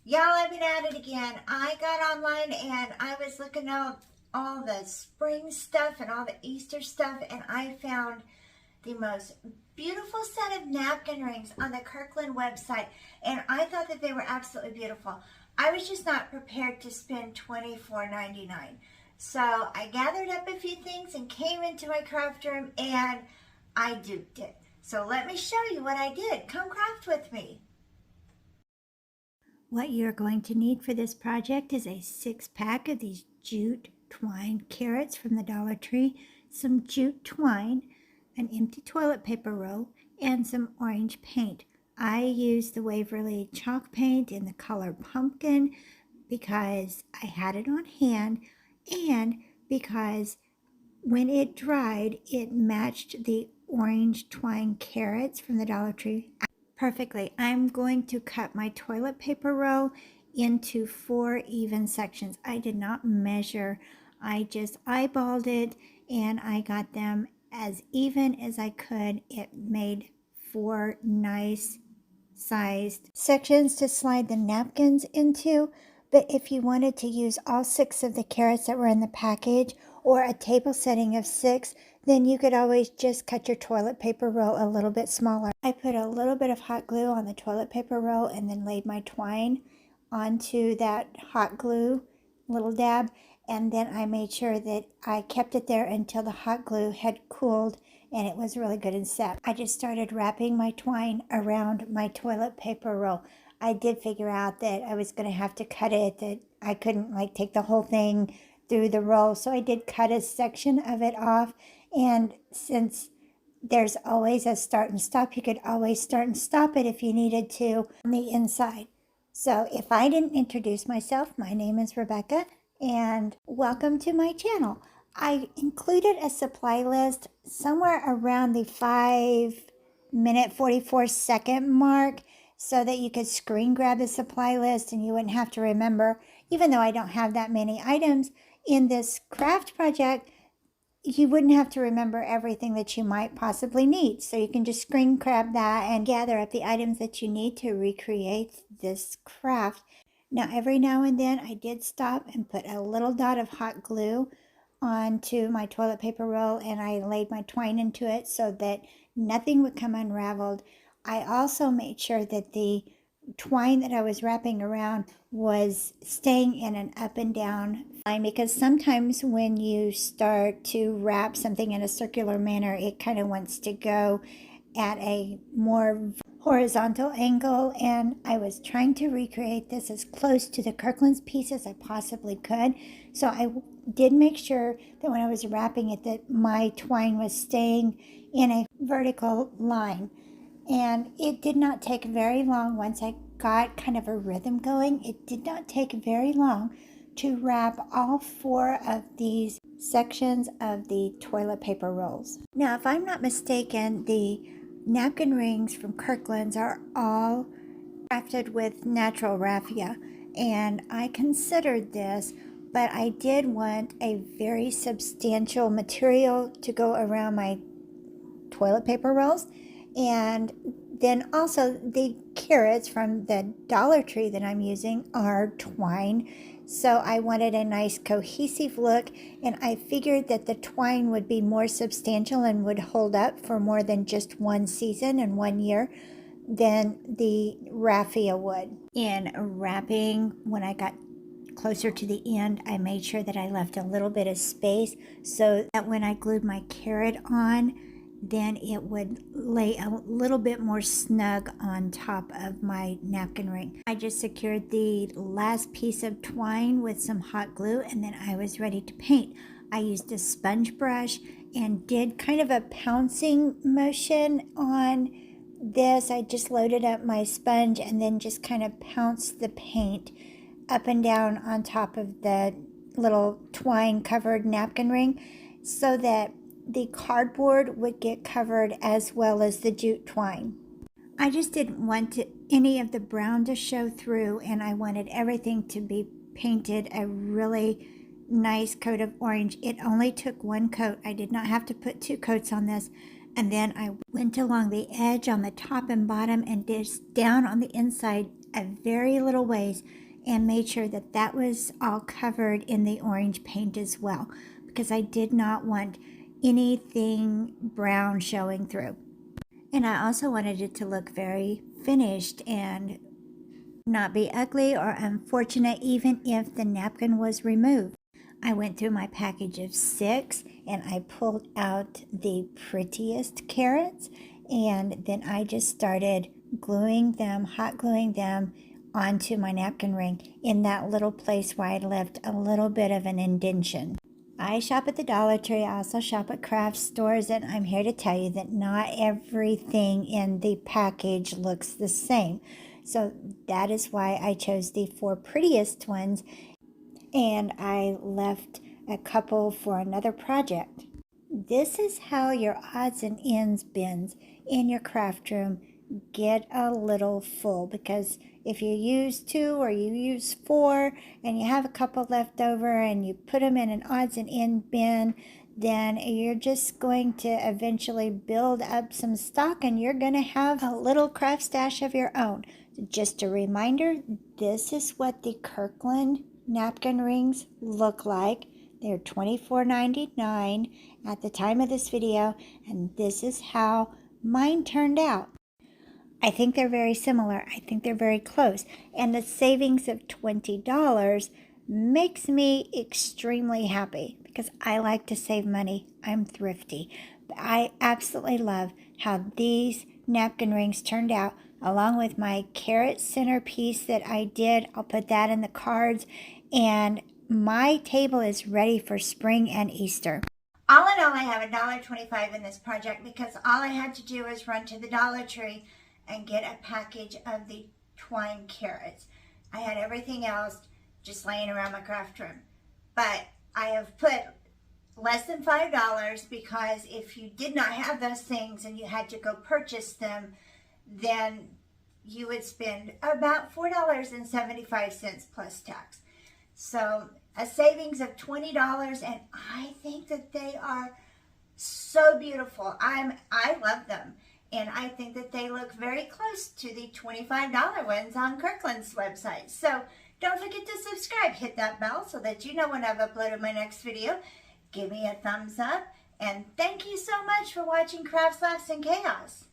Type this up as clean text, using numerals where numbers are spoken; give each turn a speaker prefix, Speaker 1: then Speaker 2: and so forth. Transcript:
Speaker 1: Y'all, I've been at it again. I got online and I was looking at all the spring stuff and all the Easter stuff, and I found the most beautiful set of napkin rings on the Kirkland website, and I thought that they were absolutely beautiful. I was just not prepared to spend $24.99. So I gathered up a few things and came into my craft room and I duped it. So let me show you what I did. Come craft with me.
Speaker 2: What you're going to need for this project is a 6-pack of these jute twine carrots from the Dollar Tree, some jute twine, an empty toilet paper roll, and some orange paint. I used the Waverly chalk paint in the color pumpkin because I had it on hand and because when it dried, it matched the orange twine carrots from the Dollar Tree perfectly. I'm going to cut my toilet paper roll into 4 even sections. I did not measure. I just eyeballed it and I got them as even as I could. It made 4 nice sized sections to slide the napkins into. But if you wanted to use all 6 of the carrots that were in the package or a table setting of 6, then you could always just cut your toilet paper roll a little bit smaller. I put a little bit of hot glue on the toilet paper roll and then laid my twine onto that hot glue, little dab, and then I made sure that I kept it there until the hot glue had cooled and it was really good and set. I just started wrapping my twine around my toilet paper roll. I did figure out that I was going to have to cut it, that I couldn't like take the whole thing through the roll, so I did cut a section of it off. And since there's always a start and stop, you could always start and stop it if you needed to on the inside. So if I didn't introduce myself, my name is Rebecca and welcome to my channel. I included a supply list somewhere around the 5-minute 44-second mark so that you could screen grab the supply list and you wouldn't have to remember. Even though I don't have that many items in this craft project, you wouldn't have to remember everything that you might possibly need. So you can just screen grab that and gather up the items that you need to recreate this craft. Now, every now and then I did stop and put a little dot of hot glue onto my toilet paper roll and I laid my twine into it so that nothing would come unraveled. I also made sure that the twine that I was wrapping around was staying in an up and down line, because sometimes when you start to wrap something in a circular manner, it kind of wants to go at a more horizontal angle, and I was trying to recreate this as close to the Kirkland's piece as I possibly could. So I did make sure that when I was wrapping it that my twine was staying in a vertical line. And it did not take very long. Once I got kind of a rhythm going, it did not take very long to wrap all 4 of these sections of the toilet paper rolls. Now, if I'm not mistaken, the napkin rings from Kirkland's are all crafted with natural raffia, and I considered this, but I did want a very substantial material to go around my toilet paper rolls. And then also the carrots from the Dollar Tree that I'm using are twine. So I wanted a nice cohesive look, and I figured that the twine would be more substantial and would hold up for more than just one season and 1 year than the raffia would. In wrapping, when I got closer to the end, I made sure that I left a little bit of space so that when I glued my carrot on, then it would lay a little bit more snug on top of my napkin ring. I just secured the last piece of twine with some hot glue, and then I was ready to paint. I used a sponge brush and did kind of a pouncing motion on this. I just loaded up my sponge and then just kind of pounced the paint up and down on top of the little twine covered napkin ring so that the cardboard would get covered as well as the jute twine. I just didn't want any of the brown to show through, and I wanted everything to be painted a really nice coat of orange. It only took 1 coat. I did not have to put 2 coats on this. And then I went along the edge on the top and bottom and just down on the inside a very little ways and made sure that that was all covered in the orange paint as well, because I did not want anything brown showing through. And I also wanted it to look very finished and not be ugly or unfortunate even if the napkin was removed. I went through my package of 6 and I pulled out the prettiest carrots, and then I just started gluing them, hot gluing them onto my napkin ring in that little place where I left a little bit of an indentation. I shop at the Dollar Tree. I also shop at craft stores, and I'm here to tell you that not everything in the package looks the same. So that is why I chose the 4 prettiest ones, and I left a couple for another project. This is how your odds and ends bins in your craft room get a little full, because if you use 2 or you use 4 and you have a couple left over and you put them in an odds and end bin, then you're just going to eventually build up some stock and you're going to have a little craft stash of your own. Just a reminder, this is what the Kirkland napkin rings look like. They're $24.99 at the time of this video, and this is how mine turned out. I think they're very similar. I think they're very close. And the savings of $20 makes me extremely happy because I like to save money. I'm thrifty. But I absolutely love how these napkin rings turned out, along with my carrot centerpiece that I did. I'll put that in the cards. And my table is ready for spring and Easter.
Speaker 1: All in all, I have $1.25 in this project because all I had to do was run to the Dollar Tree and get a package of the twine carrots. I had everything else just laying around my craft room. But I have put less than $5 because if you did not have those things and you had to go purchase them, then you would spend about $4.75 plus tax. So a savings of $20, and I think that they are so beautiful. I love them. And I think that they look very close to the $25 ones on Kirkland's website. So don't forget to subscribe. Hit that bell so that you know when I've uploaded my next video. Give me a thumbs up. And thank you so much for watching Crafts, Laughs, and Chaos.